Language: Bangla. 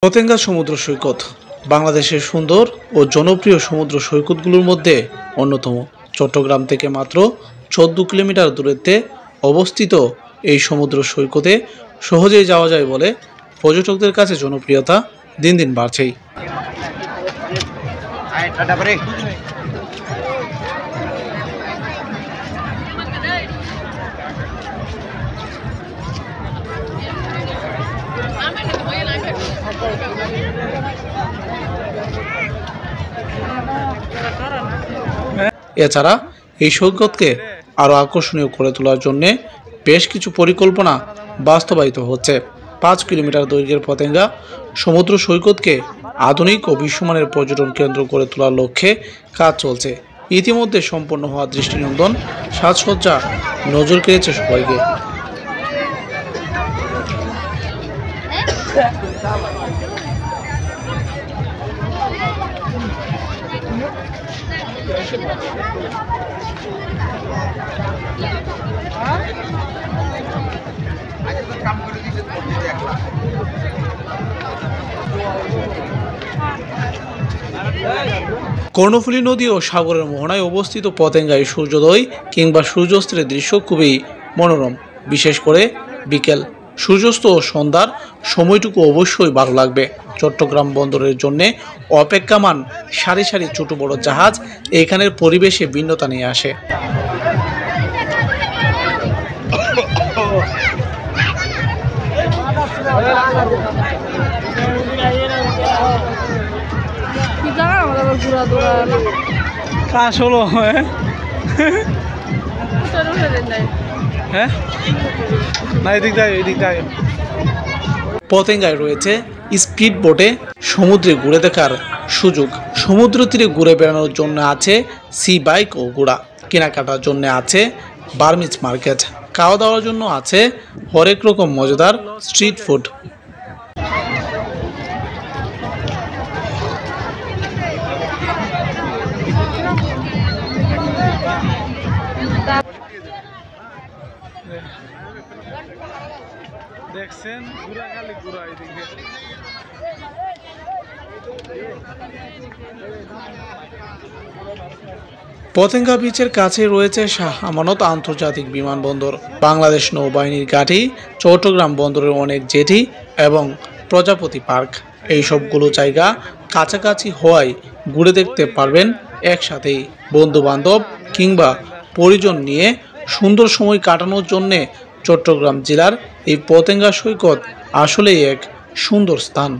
পতেঙ্গা সমুদ্র সৈকত বাংলাদেশের সুন্দর ও জনপ্রিয় সমুদ্র সৈকতগুলোর মধ্যে অন্যতম। চট্টগ্রাম থেকে মাত্র 14 কিলোমিটার দূরত্বে অবস্থিত এই সমুদ্র সৈকতে সহজেই যাওয়া যায় বলে পর্যটকদের কাছে জনপ্রিয়তা দিন দিন বাড়ছেই। এছাড়া এই সৈকতকে আরও আকর্ষণীয় করে তোলার জন্য বেশ কিছু পরিকল্পনা বাস্তবায়িত হচ্ছে। 5 কিলোমিটার দৈর্ঘ্যের পতেঙ্গা সমুদ্র সৈকতকে আধুনিক ও বিশ্বমানের পর্যটন কেন্দ্র করে তোলার লক্ষ্যে কাজ চলছে। ইতিমধ্যে সম্পন্ন হওয়া দৃষ্টিনন্দন সাজসজ্জা নজর কেড়েছে সবাইকে। কর্ণফুলী নদী ও সাগরের মোহনায় অবস্থিত পতেঙ্গায় সূর্যোদয় কিংবা সূর্যাস্তের দৃশ্য খুবই মনোরম। বিশেষ করে বিকেল সূর্যাস্ত ও সন্ধ্যার সময়টুকু অবশ্যই ভালো লাগবে। চট্টগ্রাম বন্দরের জন্য অপেক্ষামান সারি সারি ছোট বড় জাহাজ এখানের পরিবেশে ভিন্নতা নিয়ে আসে। পতেঙ্গায় রয়েছে স্পিড বোটে সমুদ্রে ঘুরে দেখার সুযোগ। সমুদ্র তীরে ঘুরে বেড়ানোর জন্য আছে সি বাইক ও ঘোড়া। কেনাকাটার জন্য আছে বার্মিজ মার্কেট। খাওয়া দাওয়ার জন্য আছে হরেক রকম মজাদার স্ট্রিট ফুড। দেখছেন পতেঙ্গা বিচের কাছে রয়েছে শাহ আমানত আন্তর্জাতিক বিমানবন্দর, বাংলাদেশ নৌবাহিনীর ঘাঁটি, চট্টগ্রাম বন্দরের অনেক জেটি এবং প্রজাপতি পার্ক। এই সবগুলো জায়গা কাছাকাছি হওয়ায় ঘুরে দেখতে পারবেন একসাথেই। বন্ধু বান্ধব কিংবা পরিজন নিয়ে সুন্দর সময় কাটানোর জন্যে চট্টগ্রাম জেলার এই পতেঙ্গা সৈকত আসলেই এক সুন্দর স্থান।